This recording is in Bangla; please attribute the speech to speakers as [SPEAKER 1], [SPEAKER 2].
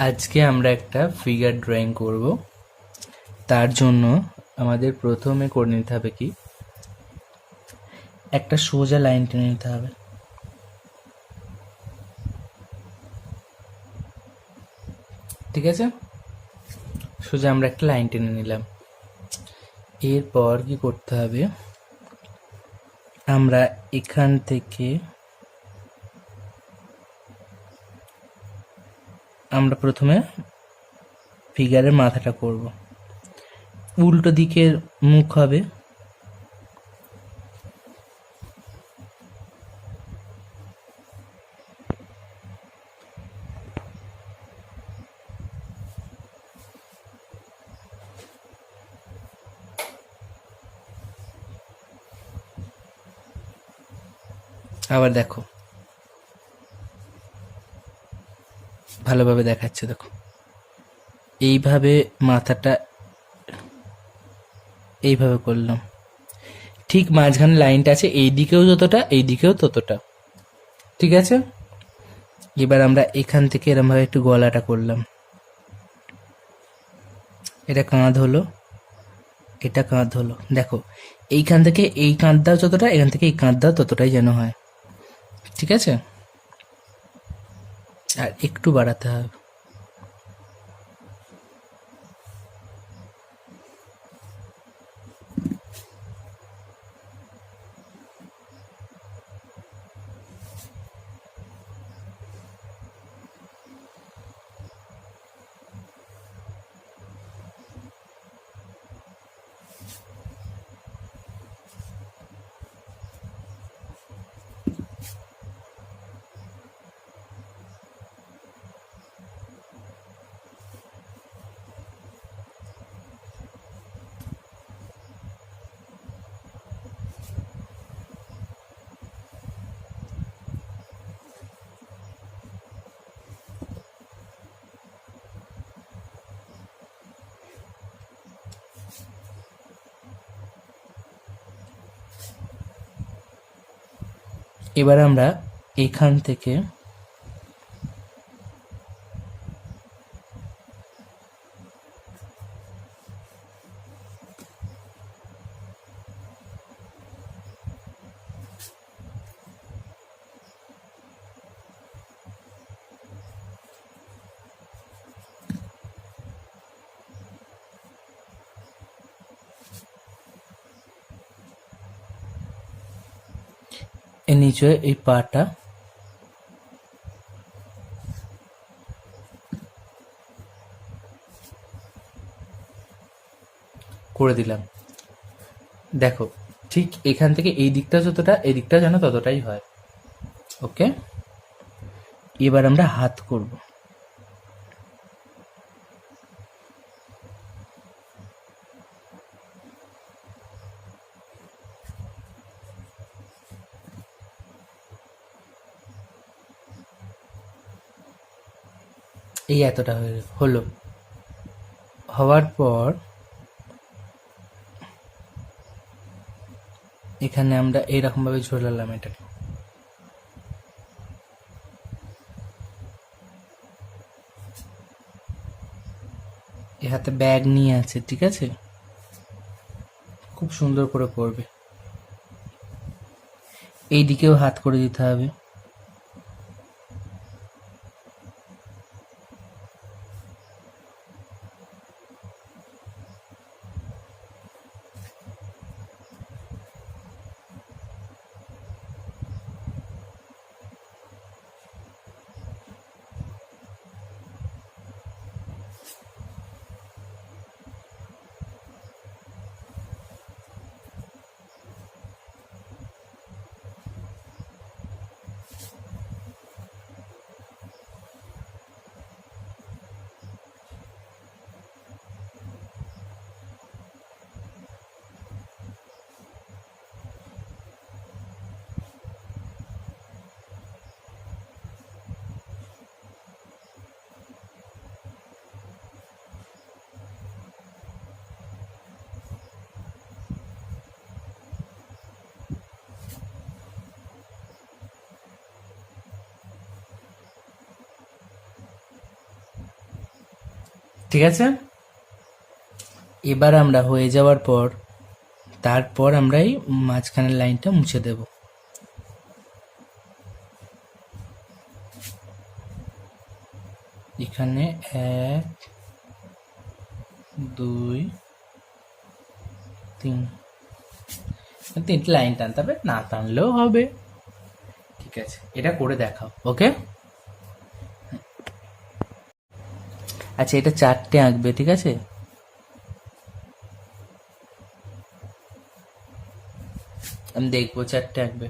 [SPEAKER 1] আজকে আমরা একটা ফিগার ড্রয়িং করব। তার জন্য আমাদের প্রথমে করে নিতে হবে কি, একটা সোজা লাইন টেনে নিতে হবে। ঠিক আছে, সোজা আমরা একটা লাইন টেনে নিলাম। এরপর কি করতে হবে, আমরা এখান থেকে আমরা প্রথমে ফিগারের মাথাটা করব। উল্টো দিকের মুখ হবে। আবার দেখো, ভালোভাবে দেখাচ্ছে, দেখো এইভাবে মাথাটা এইভাবে করলাম। ঠিক মাঝখানে লাইনটা আছে, এই দিকেও যতটা এই দিকেও ততটা। ঠিক আছে, এবার আমরা এখান থেকে এরম ভাবে একটু গলাটা করলাম। এটা কাঁধ হলো, এটা কাঁধ হলো। দেখো এইখান থেকে এই কাঁধ দাও যতটা, এখান থেকে এই কাঁধ দাও ততটাই যেন হয়। ঠিক আছে, আর একটু বাড়াতে হবে। এবার আমরা এখান থেকে এর নিচে এই পাটা করে দিলাম। দেখো ঠিক এখান থেকে এই দিকটা যতটা, এই দিকটা যেন ততটাই হয়। ওকে, এবার আমরা হাত করব। এই এতটা হলো। হওয়ার পর এখানে আমরা এইরকম ভাবে ঝোলালাম এটাকে। এ হাতে ব্যাগ নিয়ে আছে, ঠিক আছে, খুব সুন্দর করে করবে। এই দিকেও হাত করে দিতে হবে। ঠিক আছে, এবার আমরা হয়ে যাওয়ার পর তারপর আমরা এই মাঝখানের লাইনটা মুছে দেব। এখানে 1 2 3 তিনটে লাইন টানতে হবে, না টানলেও হবে। ঠিক আছে, এটা করে দেখাও। ওকে, আচ্ছা এটা 4টে আঁকবে, ঠিক আছে? আমি দেখবো 4টে আঁকবে।